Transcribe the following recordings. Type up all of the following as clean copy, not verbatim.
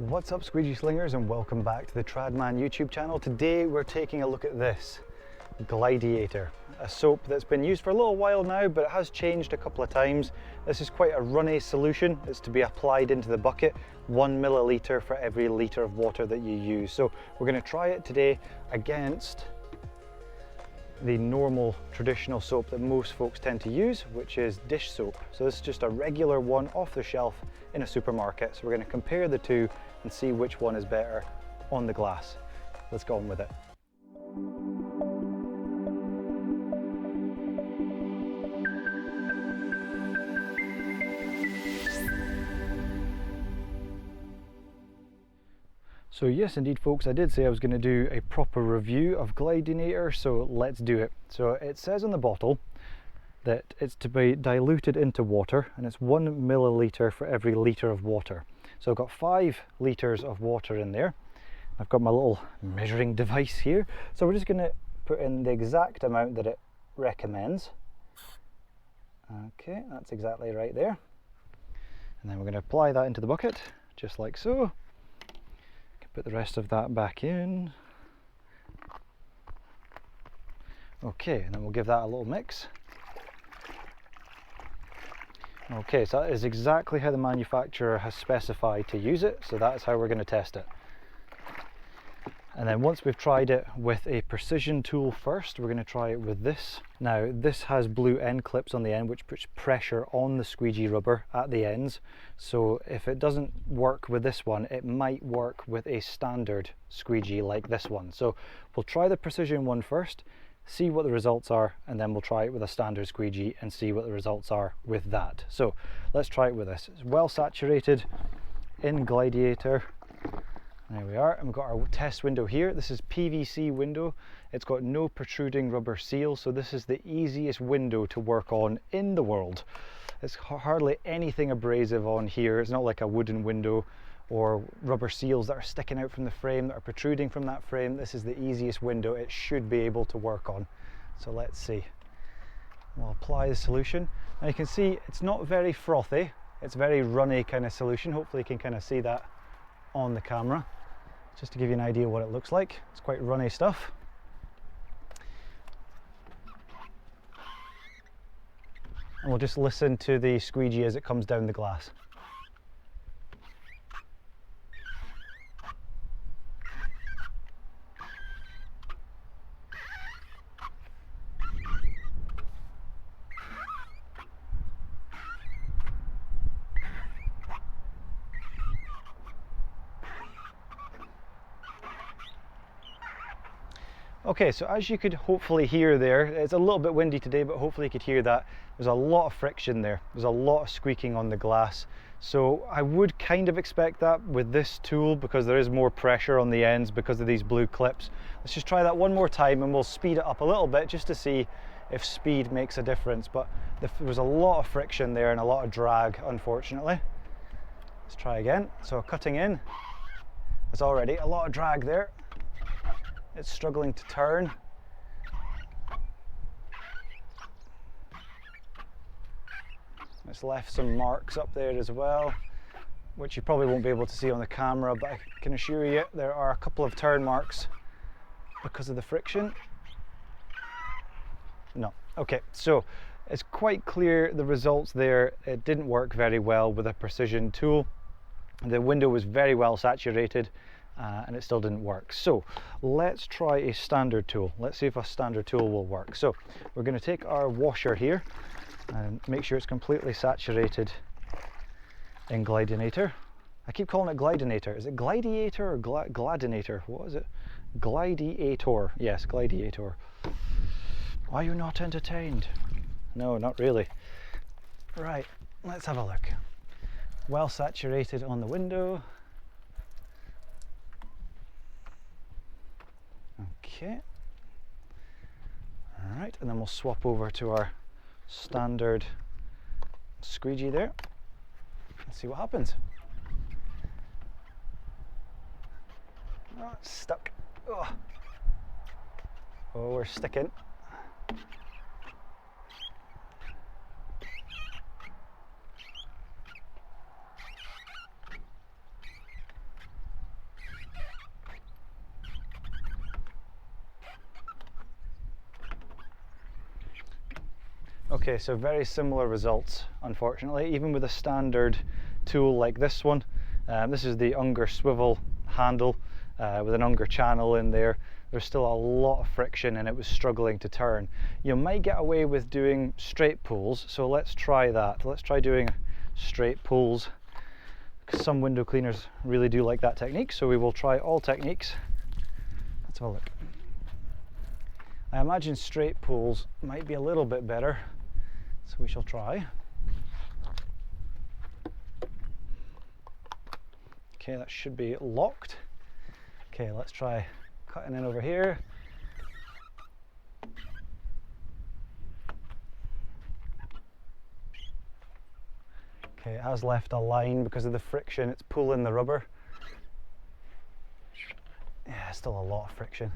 What's up, squeegee slingers, and welcome back to the Tradman YouTube channel. Today we're taking a look at this Glideiator, a soap that's been used for a little while now, but it has changed a couple of times. This is quite a runny solution. It's to be applied into the bucket, 1 milliliter for every litre of water that you use. So we're going to try it today against the normal traditional soap that most folks tend to use, which is dish soap. So this is just a regular one off the shelf in a supermarket. So we're going to compare the two and see which one is better on the glass. Let's go on with it. So yes, indeed folks, I did say I was going to do a proper review of Glideiator, so let's do it. So it says on the bottle that it's to be diluted into water, and it's 1 milliliter for every litre of water. So I've got 5 litres of water in there. I've got my little measuring device here. So we're just going to put in the exact amount that it recommends. Okay, that's exactly right there. And then we're going to apply that into the bucket, just like so. Put the rest of that back in. Okay, and then we'll give that a little mix. Okay, so that is exactly how the manufacturer has specified to use it, so that's how we're going to test it. And then once we've tried it with a precision tool first, we're going to try it with this. Now this has blue end clips on the end which puts pressure on the squeegee rubber at the ends. So if it doesn't work with this one, it might work with a standard squeegee like this one. So we'll try the precision one first, see what the results are, and then we'll try it with a standard squeegee and see what the results are with that. So let's try it with this. It's well saturated in Glideiator. There we are, and we've got our test window here. This is PVC window. It's got no protruding rubber seal, so this is the easiest window to work on in the world. There's hardly anything abrasive on here. It's not like a wooden window or rubber seals that are sticking out from the frame, that are protruding from that frame. This is the easiest window it should be able to work on. So let's see. We'll apply the solution. Now you can see it's not very frothy. It's very runny kind of solution. Hopefully you can kind of see that on the camera. Just to give you an idea what it looks like. It's quite runny stuff. And we'll just listen to the squeegee as it comes down the glass. Okay, so as you could hopefully hear there, it's a little bit windy today, but hopefully you could hear that. There's a lot of friction there. There's a lot of squeaking on the glass. So I would kind of expect that with this tool because there is more pressure on the ends because of these blue clips. Let's just try that one more time and we'll speed it up a little bit just to see if speed makes a difference. But there was a lot of friction there and a lot of drag, unfortunately. Let's try again. So cutting in, there's already a lot of drag there. It's struggling to turn. It's left some marks up there as well, which you probably won't be able to see on the camera, but I can assure you there are a couple of turn marks because of the friction. No. Okay, so it's quite clear the results there. It didn't work very well with a precision tool. The window was very well saturated. And it still didn't work. So let's try a standard tool. Let's see if a standard tool will work. So we're going to take our washer here and make sure it's completely saturated in Glideiator. I keep calling it Glideiator. Is it Glideiator or Glideiator? What is it? Glideiator. Yes, Glideiator. Are you not entertained? No, not really. Right, let's have a look. Well saturated on the window. Okay, all right, and then we'll swap over to our standard squeegee there. Let's see what happens. Oh, it's stuck. Oh, we're sticking. Okay, so very similar results, unfortunately, even with a standard tool like this one. This is the Unger swivel handle with an Unger channel in there. There's still a lot of friction and it was struggling to turn. You might get away with doing straight pulls, so let's try that. Let's try doing straight pulls, because some window cleaners really do like that technique, so we will try all techniques. Let's have a look. I imagine straight pulls might be a little bit better, so we shall try. Okay, that should be locked. Okay, let's try cutting in over here. Okay, it has left a line because of the friction, it's pulling the rubber. Yeah, still a lot of friction.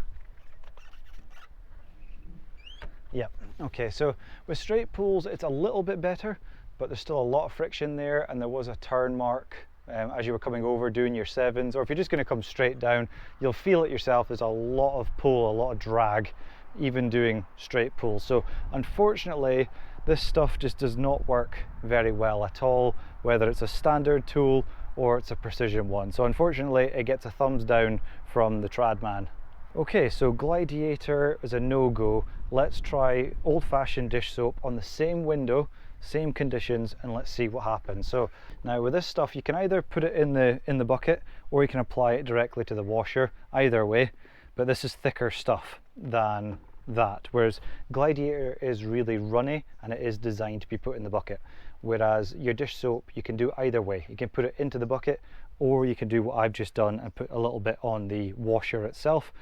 Yep, okay, so with straight pulls it's a little bit better, but there's still a lot of friction there, and there was a turn mark as you were coming over doing your sevens, or if you're just going to come straight down, you'll feel it yourself. There's a lot of pull, a lot of drag, even doing straight pulls. So unfortunately, this stuff just does not work very well at all, whether it's a standard tool or it's a precision one. So unfortunately, it gets a thumbs down from the Tradman. Okay, so Glideiator is a no-go. Let's try old-fashioned dish soap on the same window, same conditions, and let's see what happens. So now with this stuff, you can either put it in the bucket or you can apply it directly to the washer, either way, but this is thicker stuff than that, whereas Glideiator is really runny and it is designed to be put in the bucket, whereas your dish soap, you can do either way. You can put it into the bucket, or you can do what I've just done and put a little bit on the washer itself.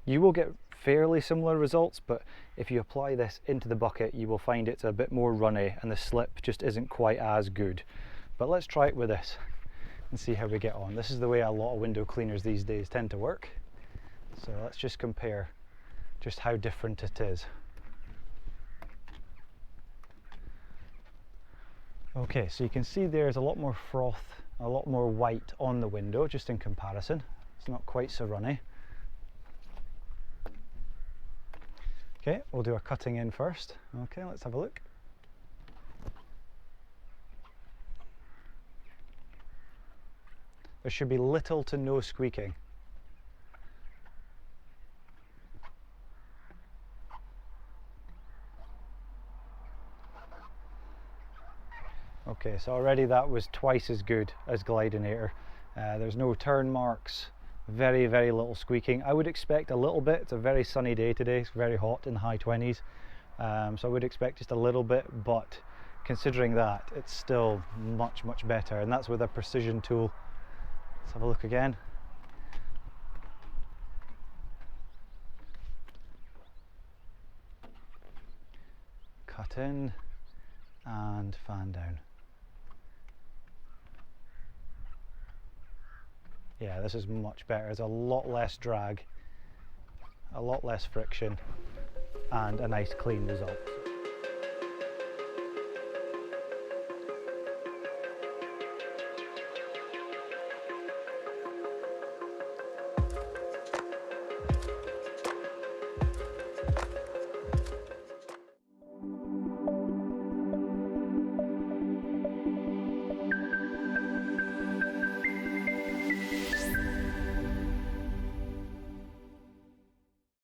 You will get fairly similar results, but if you apply this into the bucket, you will find it's a bit more runny and the slip just isn't quite as good. But let's try it with this and see how we get on. This is the way a lot of window cleaners these days tend to work. So let's just compare just how different it is. Okay, so you can see there's a lot more froth, a lot more white on the window, just in comparison. It's not quite so runny. Okay, we'll do a cutting in first. Okay, let's have a look. There should be little to no squeaking. Okay, so already that was twice as good as Glideiator. There's no turn marks, very little squeaking. I would expect a little bit. It's a very sunny day today, it's very hot in the high 20s, so I would expect just a little bit, but considering that, it's still much better, and that's with a precision tool. Let's have a look again. Cut in and fan down. Yeah, this is much better. There's a lot less drag, a lot less friction, and a nice clean result.